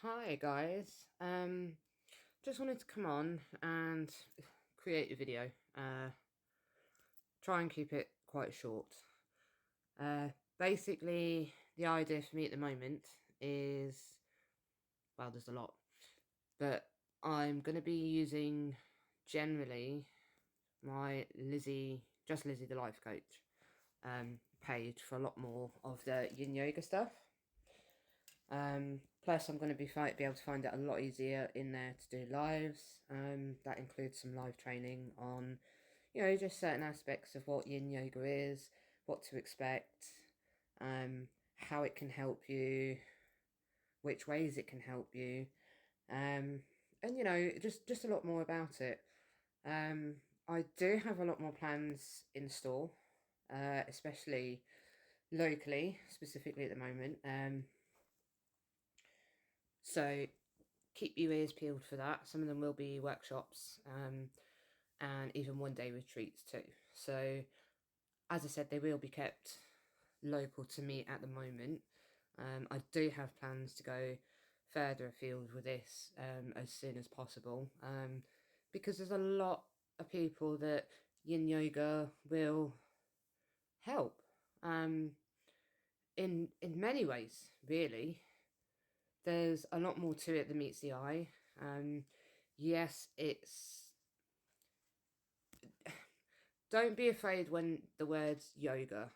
Hi guys. Just wanted to come on and create a video. Try and keep it quite short. Basically, the idea for me at the moment is, well, there's a lot, but I'm going to be using generally my just Lizzie the Life Coach page for a lot more of the Yin Yoga stuff. Plus, I'm going to be able to find it a lot easier in there to do lives. That includes some live training on, just certain aspects of what Yin Yoga is, what to expect, how it can help you, which ways it can help you, and just a lot more about it. I do have a lot more plans in store, especially locally, specifically at the moment. So keep your ears peeled for that. Some of them will be workshops, and even one-day retreats too. So, as I said, they will be kept local to me at the moment. I do have plans to go further afield with this as soon as possible, because there's a lot of people that Yin Yoga will help, in many ways, really. There's a lot more to it than meets the eye. Yes, it's. Don't be afraid when the words yoga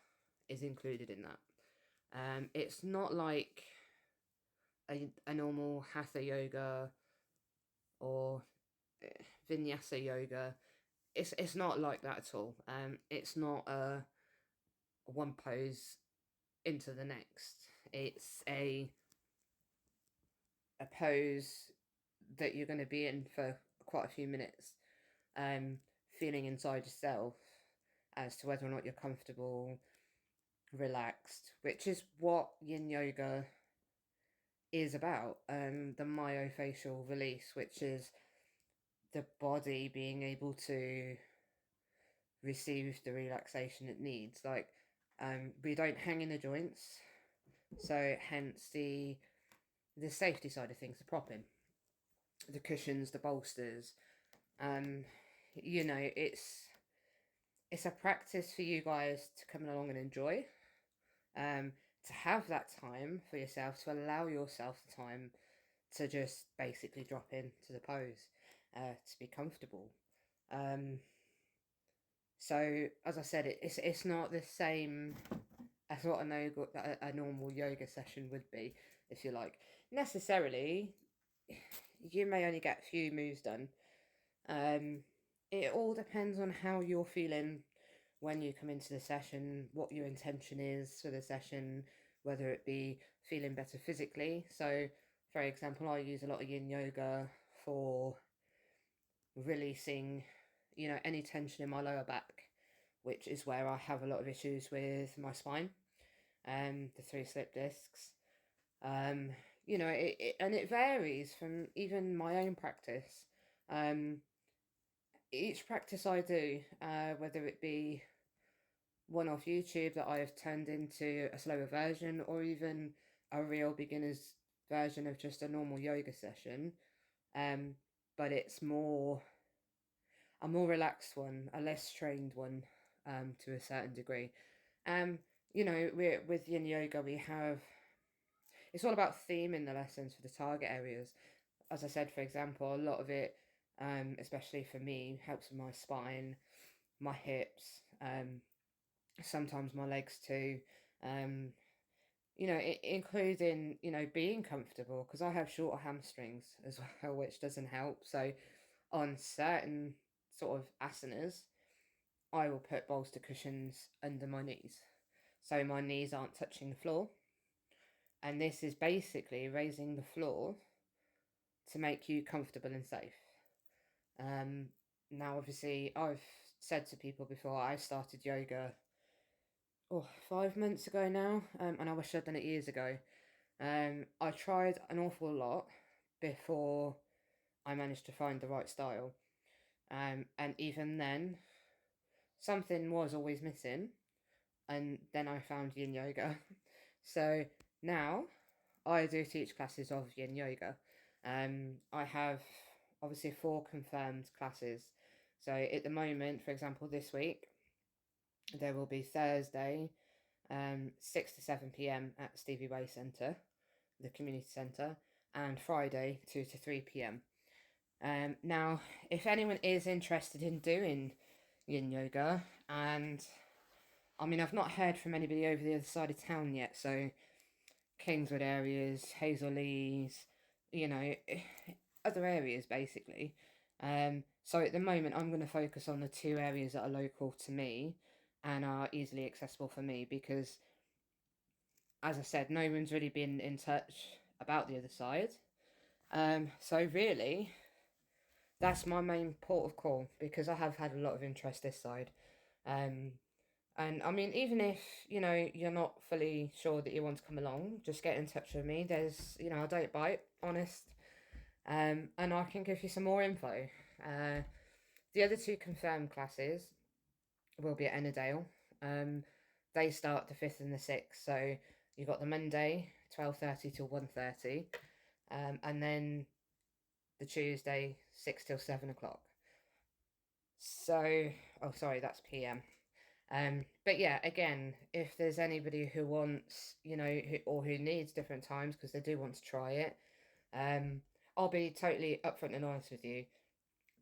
is included in that. It's not like a normal hatha yoga or vinyasa yoga. It's not like that at all. It's not a one pose into the next. It's a pose that you're going to be in for quite a few minutes, feeling inside yourself as to whether or not you're comfortable, relaxed, which is what Yin Yoga is about. The myofascial release, which is the body being able to receive the relaxation it needs. Like, we don't hang in the joints, so hence the safety side of things, the propping, the cushions, the bolsters. Um, it's a practice for you guys to come along and enjoy. To have that time for yourself, to allow yourself the time to just basically drop into the pose, to be comfortable. Um, so as I said, it's not the same as what a normal yoga session would be, if you like. Necessarily, you may only get a few moves done. Um, it all depends on how you're feeling when you come into the session, what your intention is for the session, whether it be feeling better physically. So, for example, I use a lot of yin yoga for releasing, any tension in my lower back, which is where I have a lot of issues with my spine, the three slip discs. Um, and it varies from even my own practice. Um, each practice I do, whether it be one off YouTube that I have turned into a slower version, or even a real beginner's version of just a normal yoga session, um, but it's a more relaxed one, a less trained one, to a certain degree. Um, with Yin Yoga, we have it's all about theming the lessons for the target areas. As I said, for example, a lot of it, especially for me, helps with my spine, my hips, sometimes my legs too. Um, including being comfortable, because I have shorter hamstrings as well, which doesn't help. So on certain sort of asanas, I will put bolster cushions under my knees, so my knees aren't touching the floor. And this is basically raising the floor to make you comfortable and safe. Um, Now, obviously, I've said to people before, I started yoga 5 months ago now, and I wish I'd done it years ago. I tried an awful lot before I managed to find the right style. And even then, something was always missing. And then I found yin yoga. So now I do teach classes of Yin Yoga. I have obviously 4 confirmed classes. So at the moment, for example, this week, there will be Thursday, 6 to 7 p.m. at Stevie Way Centre, the community centre, and Friday, 2 to 3 p.m. Now, if anyone is interested in doing Yin Yoga, and I mean, I've not heard from anybody over the other side of town yet, so Kingswood areas, Hazel Lees, you know, other areas basically. So at the moment, I'm going to focus on the 2 areas that are local to me and are easily accessible for me because, as I said, no one's really been in touch about the other side. So really, that's my main port of call because I have had a lot of interest this side. Um, and I mean, even if, you're not fully sure that you want to come along, just get in touch with me. I don't bite, honest. And I can give you some more info. The other 2 confirmed classes will be at Ennerdale. They start the 5th and the 6th. So you've got the Monday, 12:30 till 1:30. And then the Tuesday, 6 till 7 o'clock. So, oh, sorry, that's PM. But yeah, again, if there's anybody who wants, who needs different times because they do want to try it, I'll be totally upfront and honest with you.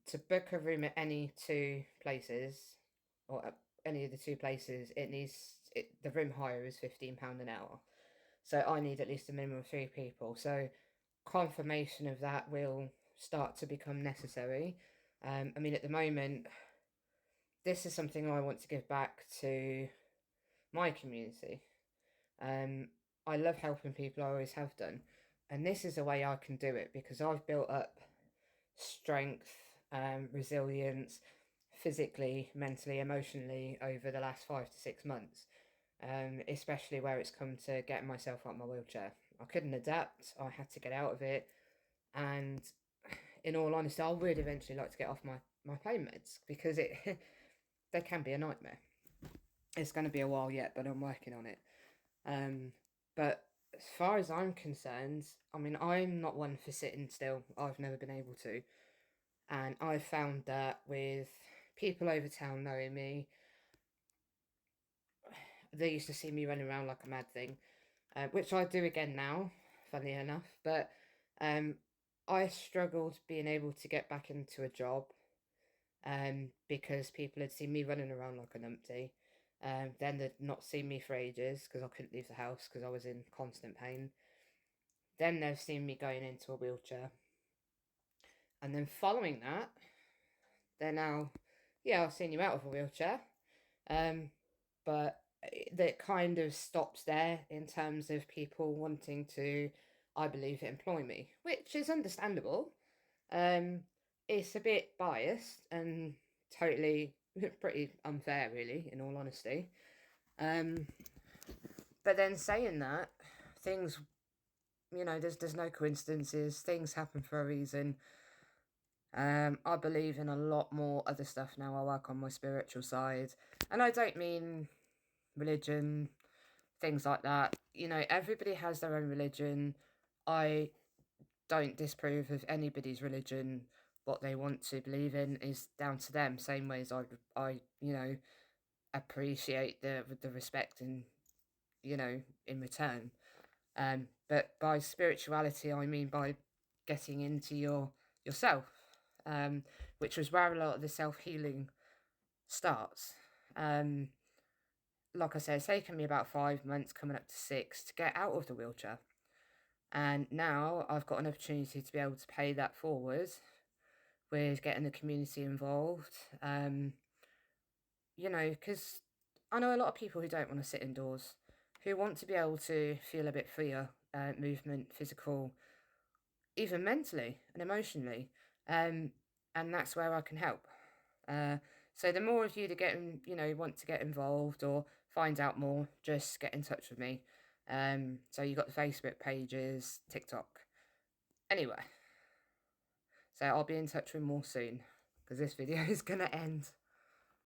To book a room at any 2 places, or at any of the 2 places, the room hire is £15 an hour. So I need at least a minimum of 3 people. So confirmation of that will start to become necessary. I mean, at the moment, this is something I want to give back to my community. I love helping people, I always have done. And this is a way I can do it because I've built up strength, resilience, physically, mentally, emotionally over the last 5 to 6 months. Especially where it's come to getting myself out of my wheelchair. I couldn't adapt, I had to get out of it. And in all honesty, I would eventually like to get off my pain meds because they can be a nightmare. It's going to be a while yet, but I'm working on it. But as far as I'm concerned, I mean, I'm not one for sitting still. I've never been able to. And I've found that with people over town knowing me, they used to see me running around like a mad thing, which I do again now, funnily enough. But I struggled being able to get back into a job because people had seen me running around like an numpty. Then they'd not seen me for ages because I couldn't leave the house because I was in constant pain. Then they've seen me going into a wheelchair. And then following that, they're now, yeah, I've seen you out of a wheelchair. But that kind of stops there in terms of people wanting to, I believe, employ me, which is understandable. It's a bit biased and totally pretty unfair, really, in all honesty. But then saying that, things, there's no coincidences. Things happen for a reason. I believe in a lot more other stuff now. I work on my spiritual side, and I don't mean religion, things like that. Everybody has their own religion. I don't disapprove of anybody's religion. What they want to believe in is down to them. Same way as I appreciate the respect and in return. But by spirituality, I mean by getting into yourself, which was where a lot of the self-healing starts. Like I said, it's taken me about 5 months, coming up to 6, to get out of the wheelchair. And now I've got an opportunity to be able to pay that forward with getting the community involved. Because I know a lot of people who don't want to sit indoors, who want to be able to feel a bit freer, movement, physical, even mentally and emotionally. And that's where I can help. So the more of you that want to get involved or find out more, just get in touch with me. So you've got the Facebook pages, TikTok. Anyway, so I'll be in touch with more soon because this video is going to end.